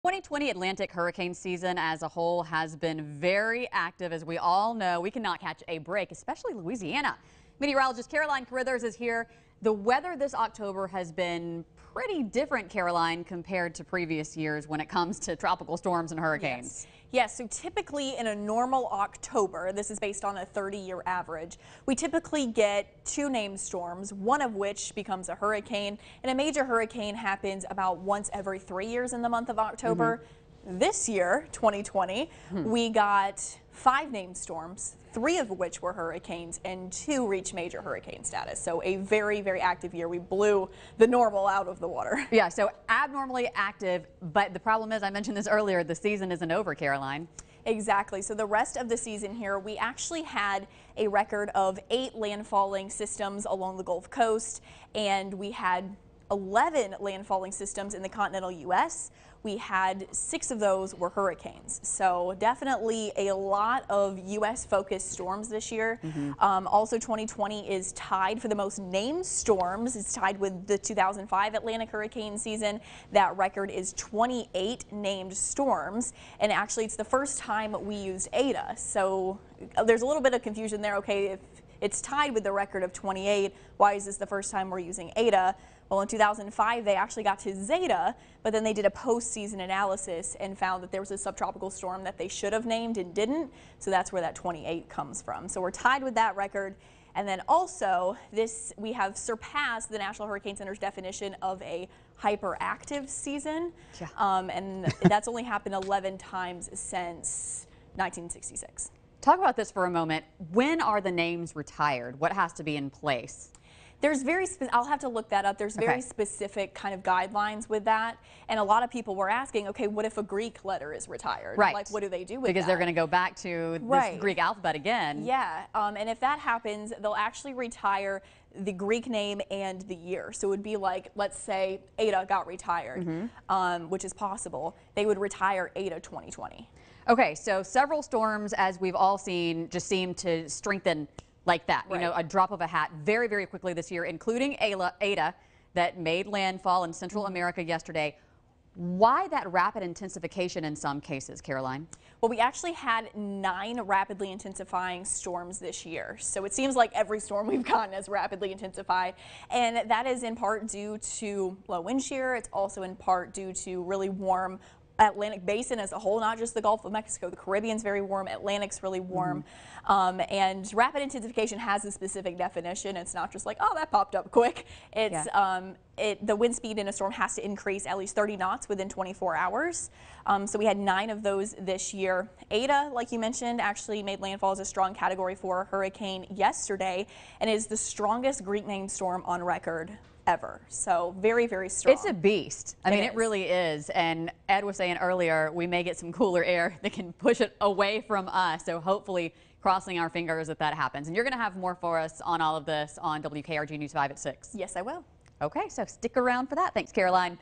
2020 Atlantic hurricane season as a whole has been very active. As we all know, we cannot catch a break, especially Louisiana. Meteorologist Caroline Carruthers is here. The weather this October has been pretty different, Caroline, compared to previous years when it comes to tropical storms and hurricanes. Yes, so typically in a normal October, this is based on a 30-year average, we typically get two named storms, one of which becomes a hurricane, and a major hurricane happens about once every 3 years in the month of October. This year, 2020, we got 5 named storms, 3 of which were hurricanes and 2 reached major hurricane status. So a very, very active year. We blew the normal out of the water. Yeah, so abnormally active, but the problem is, I mentioned this earlier, the season isn't over, Caroline. Exactly. So the rest of the season here, we actually had a record of 8 landfalling systems along the Gulf Coast, and we had 11 landfalling systems in the continental U.S. We had 6 of those were hurricanes. So definitely a lot of U.S. focused storms this year. Also 2020 is tied for the most named storms. It's tied with the 2005 Atlantic hurricane season. That record is 28 named storms. And actually it's the first time we used Ada. So there's a little bit of confusion there. Okay, if it's tied with the record of 28, why is this the first time we're using Ada? Well, in 2005, they actually got to Zeta, but then they did a postseason analysis and found that there was a subtropical storm that they should have named and didn't. So that's where that 28 comes from. So we're tied with that record. And then also, we have surpassed the National Hurricane Center's definition of a hyperactive season. Yeah. And that's only happened 11 times since 1966. Talk about this for a moment. When are the names retired? What has to be in place? There's I'll have to look that up. There's very specific kind of guidelines with that. And a lot of people were asking, okay, what if a Greek letter is retired? Right. Like, what do they do with Because that? they're going to go back to this Greek alphabet again. Yeah. And if that happens, they'll actually retire the Greek name and the year. So it would be like, let's say Ada got retired, which is possible. They would retire Ada 2020. Okay, so several storms, as we've all seen, just seem to strengthen like that. You know, a drop of a hat very, very quickly this year, including Ada that made landfall in Central America yesterday. Why that rapid intensification in some cases, Caroline? Well, we actually had 9 rapidly intensifying storms this year. So it seems like every storm we've gotten has rapidly intensified. And that is in part due to low wind shear. It's also in part due to really warm Atlantic basin as a whole, not just the Gulf of Mexico. The Caribbean's very warm, Atlantic's really warm. And rapid intensification has a specific definition. It's not just like, oh, that popped up quick. It's the wind speed in a storm has to increase at least 30 knots within 24 hours. So we had 9 of those this year. Ada, like you mentioned, actually made landfall as a strong Category 4 hurricane yesterday and is the strongest Greek named storm on record ever. So very, very strong. It's a beast. I mean, it really is. And Ed was saying earlier, we may get some cooler air that can push it away from us. So hopefully, crossing our fingers that happens. And you're going to have more for us on all of this on WKRG News 5 at 6. Yes, I will. Okay, so stick around for that. Thanks, Caroline.